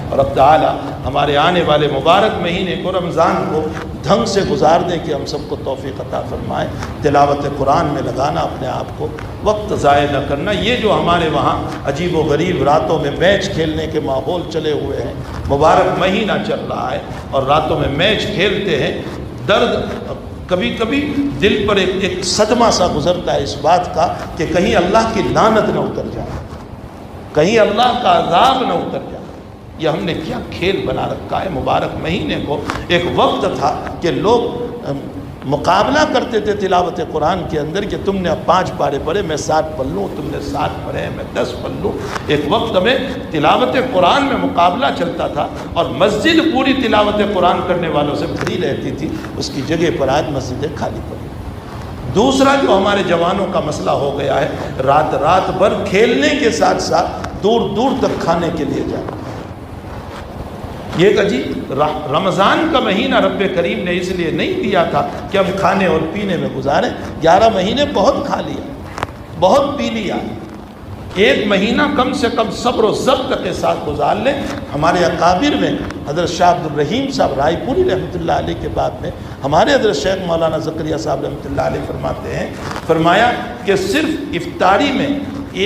اور اب تعالیٰ ہمارے آنے والے مبارک مہینے کو رمضان کو ڈھنگ سے گزار دیں کہ ہم سب کو توفیق عطا فرمائے۔ تلاوت قرآن میں لگانا اپنے آپ کو، وقت ضائع نہ کرنا۔ یہ جو ہمارے وہاں عجیب و غریب راتوں میں میچ کھیلنے کے ماحول چلے ہوئے ہیں، مبارک مہینہ چل رہا ہے اور راتوں میں میچ کھیلتے ہیں، درد کبھی کبھی دل پر ایک صدمہ سا گزرتا ہے اس بات کا کہ کہیں اللہ کی لعنت نہ اتر جائے، کہیں اللہ کا عذاب نہ اتر جائے۔ یہ ہم نے کیا کھیل بنا رکھا ہے۔ مبارک مہینے کو ایک وقت تھا کہ لوگ مقابلہ کرتے تھے تلاوت قرآن کے اندر کہ تم نے اب 5 پارے پڑھے، میں 7 پڑھ لوں، تم نے 7 پڑھے میں 10 پڑھ لوں۔ ایک وقت میں تلاوت قرآن میں مقابلہ چلتا تھا اور مسجد پوری تلاوت قرآن کرنے والوں سے بھری رہتی تھی، اس کی جگہ پر آج مسجدیں خالی پڑی۔ دوسرا جو ہمارے جوانوں کا مسئلہ ہو گیا ہے، رات بھر کھیلنے کے ساتھ ساتھ دور دور تک کھانے کے لیے جانا۔ یہ کہ جی رمضان کا مہینہ رب کریم نے اس لیے نہیں دیا تھا کہ ہم کھانے اور پینے میں گزاریں۔ 11 مہینے بہت کھا لیا، بہت پی لیا، ایک مہینہ کم سے کم صبر و ضبط کے ساتھ گزار لیں۔ ہمارے اکابر میں حضرت شاہ عبد الرحیم صاحب رائے پوری رحمۃ اللہ علیہ کے بعد میں ہمارے حضرت شیخ مولانا زکریا صاحب رحمۃ اللہ علیہ فرماتے ہیں، فرمایا کہ صرف افطاری میں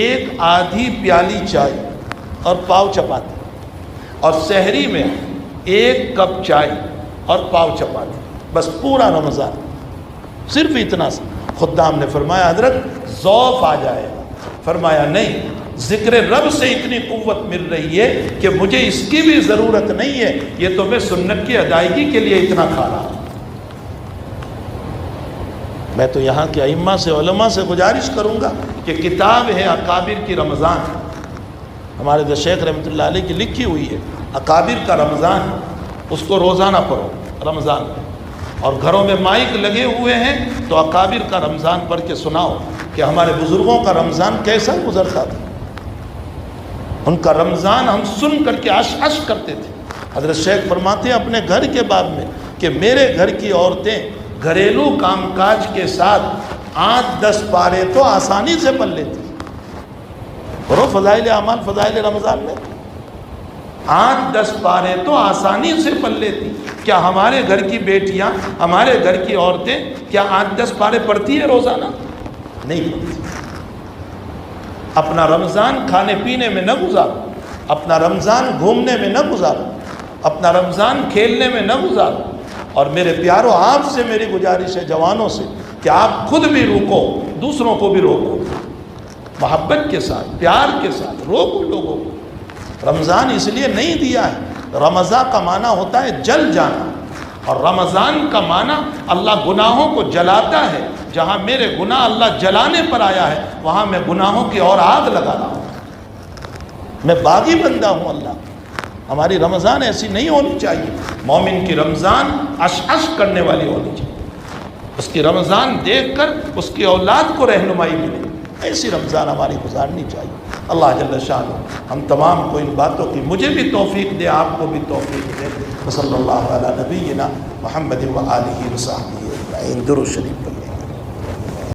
1 آدھی پیالی چائے اور پاؤ چپاتی، اور سحری میں 1 کپ چائے اور پاؤ چپاتی، بس پورا رمضان صرف اتنا سا۔ خدام نے فرمایا حضرت ذوف آ جائے گا، فرمایا نہیں، ذکر رب سے اتنی قوت مل رہی ہے کہ مجھے اس کی بھی ضرورت نہیں ہے، یہ تو میں سنت کی ادائیگی کے لیے اتنا کھا رہا ہوں۔ میں تو یہاں کے ائمہ سے، علماء سے گزارش کروں گا کہ کتاب ہے اکابر کی رمضان، ہمارے شیخ رحمۃ اللہ علیہ کی لکھی ہوئی ہے، اکابر کا رمضان، اس کو روزانہ پڑھو رمضان میں، اور گھروں میں مائک لگے ہوئے ہیں تو اکابر کا رمضان پڑھ کے سناؤ کہ ہمارے بزرگوں کا رمضان کیسا گزرتا تھا۔ ان کا رمضان ہم سن کر کے عش عش کرتے تھے۔ حضرت شیخ فرماتے ہیں اپنے گھر کے باب میں کہ میرے گھر کی عورتیں گھریلو کام کاج کے ساتھ 8-10 پارے تو آسانی سے پڑھ لیتی، پڑھو فضائل اعمال فضائل رمضان میں 8-10 پارے تو آسانی سے پڑھ لیتی۔ کیا ہمارے گھر کی بیٹیاں، ہمارے گھر کی عورتیں کیا 8-10 پارے پڑھتی ہیں روزانہ؟ نہیں پڑھتی۔ اپنا رمضان کھانے پینے میں نہ گزارو، اپنا رمضان گھومنے میں نہ گزارو، اپنا رمضان کھیلنے میں نہ گزارو۔ اور میرے پیاروں، آپ سے میری گزارش ہے جوانوں سے کہ آپ خود بھی روکو، دوسروں کو بھی روکو، محبت کے ساتھ، پیار کے ساتھ روکو لوگوں کو۔ رمضان اس لیے نہیں دیا ہے، رمضان کا معنی ہوتا ہے جل جانا، اور رمضان کا معنی اللہ گناہوں کو جلاتا ہے۔ جہاں میرے گناہ اللہ جلانے پر آیا ہے، وہاں میں گناہوں کی اور آگ لگا رہا ہوں، میں باغی بندہ ہوں اللہ۔ ہماری رمضان ایسی نہیں ہونی چاہیے۔ مومن کی رمضان عش عش کرنے والی ہونی چاہیے، اس کی رمضان دیکھ کر اس کی اولاد کو رہنمائی ملے، ایسی رمضان ہماری گزارنی چاہیے۔ اللہ جل شانہ ہم تمام کو ان باتوں کی مجھے بھی توفیق دے، آپ کو بھی توفیق دے۔ صلی اللہ علی نبینا محمد و آلہ و صحبہ اجمعین۔ درود شریف۔